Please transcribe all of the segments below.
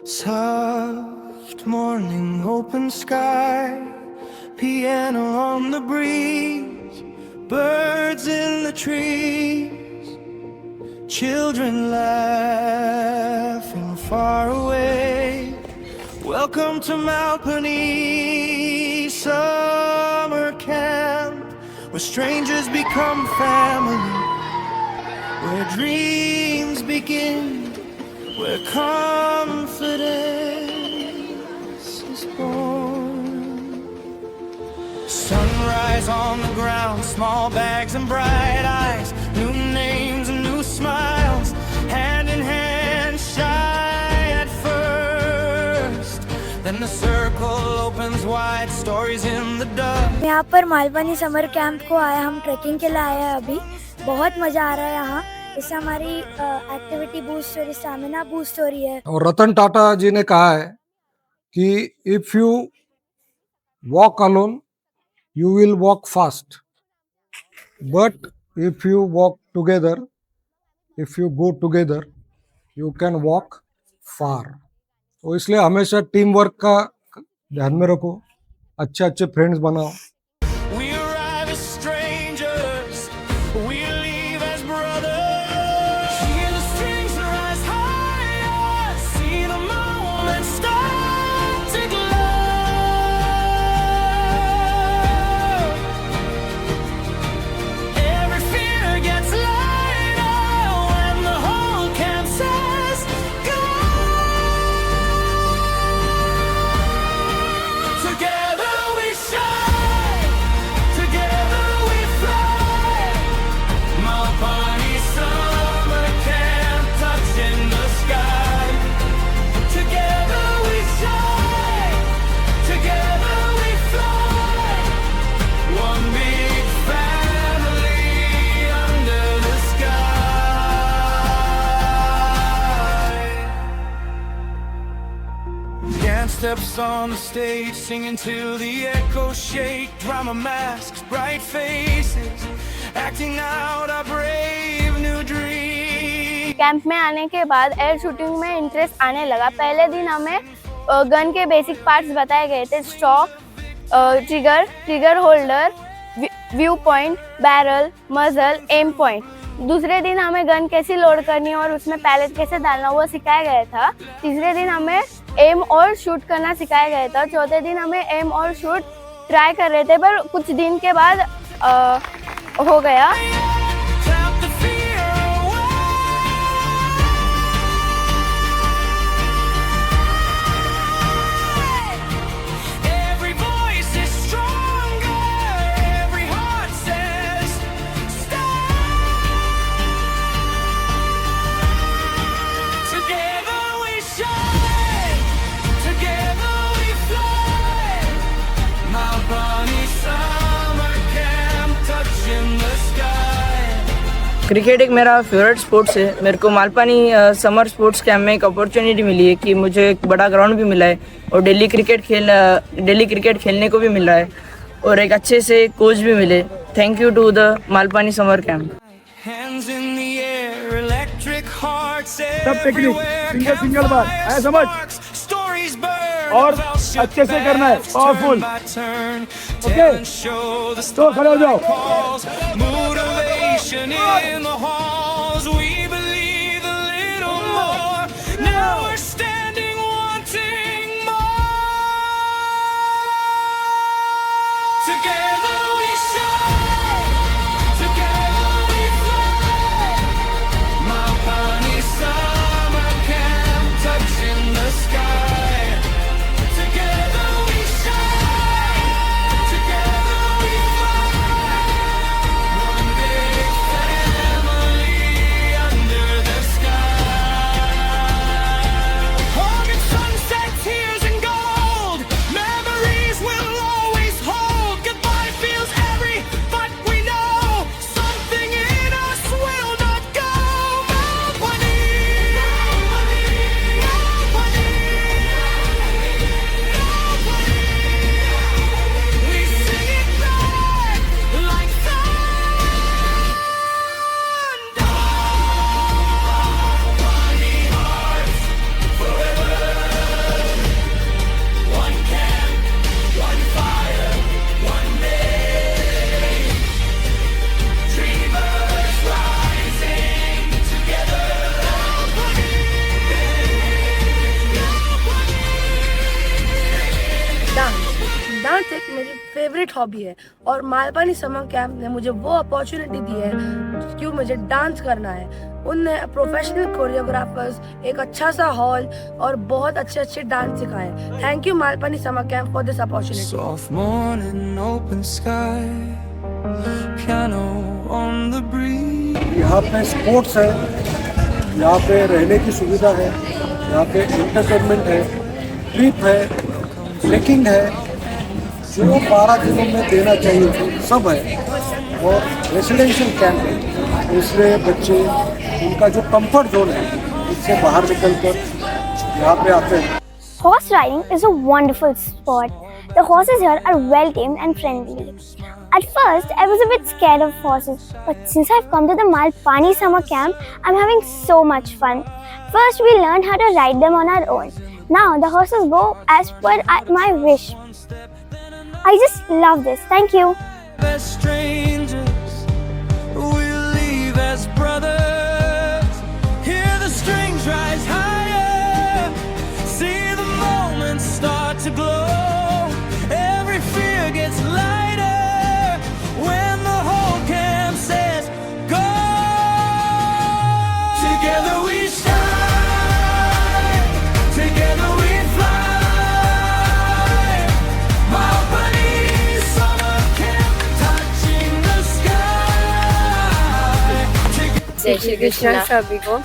Soft morning, open sky, piano on the breeze, birds in the trees, children laughing far away. Welcome to Malpani Summer Camp, where strangers become family, where dreams begin, where confidence is born. Sunrise on the ground, small bags and bright eyes, new names and new smiles, hand in hand, shy at first. Then the circle opens wide, stories in the dust. यहाँ पर Malvani summer camp को आया, हम trekking के लिए आए हैं। अभी बहुत मज़ा आ रहा है यहाँ। इससे हमारी एक्टिविटी बूस्ट हो रही, स्टैमिना बूस्ट हो रही है। और रतन टाटा जी ने कहा है कि if you walk alone you will walk fast, but if you walk together, if you go together you can walk far. तो इसलिए हमेशा टीम वर्क का ध्यान में रखो, अच्छे अच्छे फ्रेंड्स बनाओ। We arrive as strangers, we leave as brothers. Hear the strings rise higher, see the moment start to glow. Every fear gets lighter when the whole camp says go. Together we shine, together we fly. Malpani Summer Camp, touching the sky. Together we shine, together we fly. One big family under the sky. Dance steps on the stage, singing till the echoes shake. Drama masks, bright faces, acting out our brave new dream. Camp में आने के बाद air shooting में interest आने लगा। पहले दिन हमें गन के बेसिक पार्ट्स बताए गए थे, stock, trigger holder, view point, barrel, मजल, एम पॉइंट। दूसरे दिन हमें गन कैसे लोड करनी है और उसमें पैलेट कैसे डालना वो सिखाया गया था। तीसरे दिन हमें एम और शूट करना सिखाया गया था। चौथे दिन हमें एम और शूट ट्राई कर रहे थे, पर कुछ दिन के बाद हो गया। Clap the fear away. Every voice is stronger, every heart says stay. Together we shine, together we fly. Malpani Summer Camp, touching the sky. Cricket एक मेरा फेवरेट स्पोर्ट्स है। मेरे को मालपानी समर स्पोर्ट्स कैंप में एक अपॉर्चुनिटी मिली है कि मुझे एक बड़ा ग्राउंड भी मिला है और डेली क्रिकेट खेलने को भी मिल रहा है और एक अच्छे से कोच भी मिले। Thank you to the Malpani summer camp. Hands in the air, electric hearts sub technique everywhere. Single बार ऐसा समझ Stories burn, और felt shook अच्छे से करना है, back, powerful. turn by turn, Okay. tell and show the तो खड़े हो जाओ। calls, motivation in the halls. We believe a little more. Now we're standing wanting more. Together we shine, together we fly. Malpani Summer Camp, touching the sky. Together we shine, together we fly. One big family एक मेरी favourite hobby है और Malpani summer camp ने मुझे वो opportunity दी है क्यों मुझे डांस करना है। उनने प्रोफेशनल कोरियोग्राफर्स, एक अच्छा सा हॉल और बहुत अच्छे डांस सिखाए। Thank you Malpani summer camp for this opportunity. Soft morning, open sky, piano on the breeze. यहाँ पे स्पोर्ट्स है, यहाँ पे रहने की सुविधा है, यहाँ पे एंटरटेनमेंट है, ट्रिप है, ट्रैकिंग है, जो 12 दिनों में देना चाहिए सब है। और रेसिडेंशियल कैंप है, इसलिए बच्चे उनका जो कंफर्ट जोन है उससे बाहर निकलकर यहाँ पे आते हैं। Horse riding is a wonderful sport. The horses here are well tamed and friendly. At first, I was a bit scared of horses, but since I've come to the Malpani summer camp, I'm having so much fun. First, we learned how to ride them on our own. Now, the horses go as per my wish. I just love this. Thank you. As strangers, we'll leave as brothers. Hear the strings rise higher, see the moments start to glow. Every fear gets lighter when the whole camp says go. Together we shine, together we fly. Malpani summer camp, touching the sky. जय श्री कृष्ण सभी को।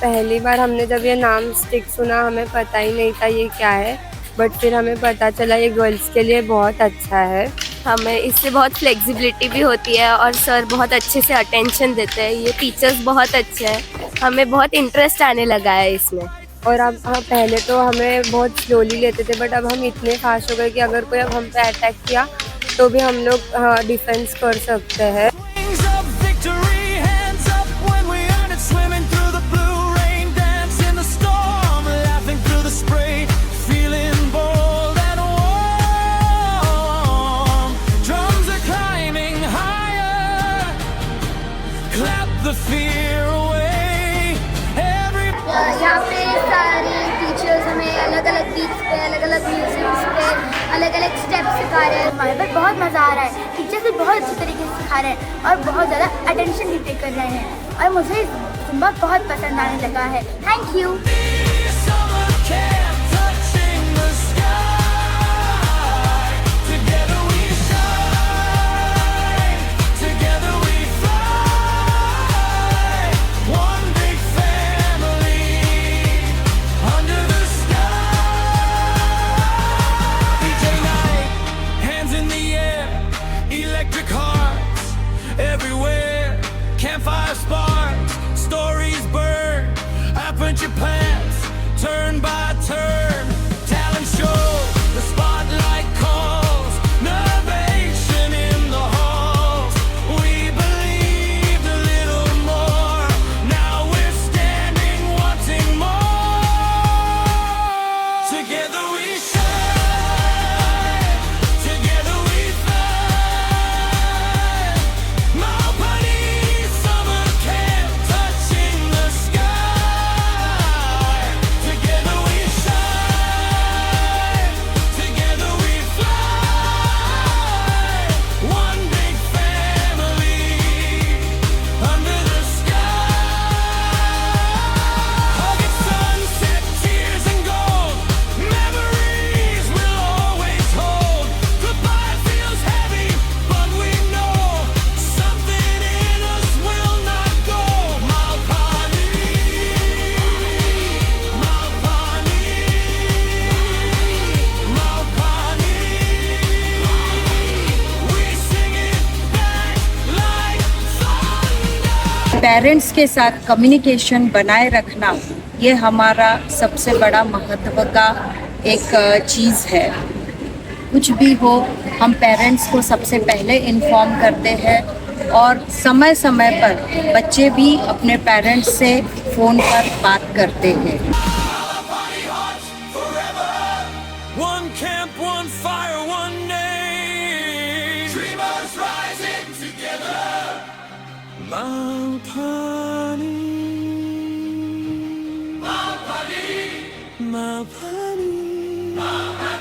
पहली बार हमने जब ये नाम stick सुना हमें पता ही नहीं था ये क्या है, बट फिर हमें पता चला ये गर्ल्स के लिए बहुत अच्छा है। हमें इससे बहुत फ्लेक्सिबिलिटी भी होती है और सर बहुत अच्छे से अटेंशन देते हैं। ये टीचर्स बहुत अच्छे हैं, हमें बहुत इंटरेस्ट आने लगा है इसमें। और अब पहले तो हमें बहुत स्लोली लेते थे, बट अब हम इतने फास्ट हो गए कि अगर कोई अब हम पे अटैक किया तो भी हम लोग डिफेंस कर सकते हैं। Wings of victory, hands up when we earn it, swimming through the blue rain, dance in the storm, laughing through the spray, feeling bold and warm. Drums are climbing higher, clap the fear away. Every यहाँ पे सारे teachers हमें अलग अलग beats पे, अलग अलग musics पे, अलग अलग स्टेप्स सिखा रहे हैं। हमारे पर बहुत मज़ा आ रहा है। टीचर्स भी बहुत अच्छे तरीके से सिखा रहे हैं और बहुत ज़्यादा अटेंशन भी पे कर रहे हैं और मुझे जुम्बा बहुत पसंद आने लगा है। Thank you. summer camp, touching the sky. Together we shine, together we fly. One big family under the sky. DJ night, hands in the air, electric hearts everywhere. Campfire sparks, stories burn. Aperture plans, turn by turn. Talent show, the spotlight calls. Novation in the halls. We believed a little more. Now we're standing, wanting more. Together we shine, together we fly. Malpani summer camp, touching the sky. Together we shine, together we fly. One big family under the sky. Hugging sunset, tears and gold. Memories we'll always hold. Goodbye feels heavy, but we know something in us will not go. Malpani, Malpani, Malpani. We sing it back like thunder. Parents के साथ communication बनाए रखना ये हमारा सबसे बड़ा महत्व का एक चीज़ है। कुछ भी हो हम पेरेंट्स को सबसे पहले इन्फॉर्म करते हैं और समय समय पर बच्चे भी अपने पेरेंट्स से फ़ोन पर बात करते हैं। One camp, one fire, one name. Dreamers rising together. Malpani, Malpani, Malpani, Malpani.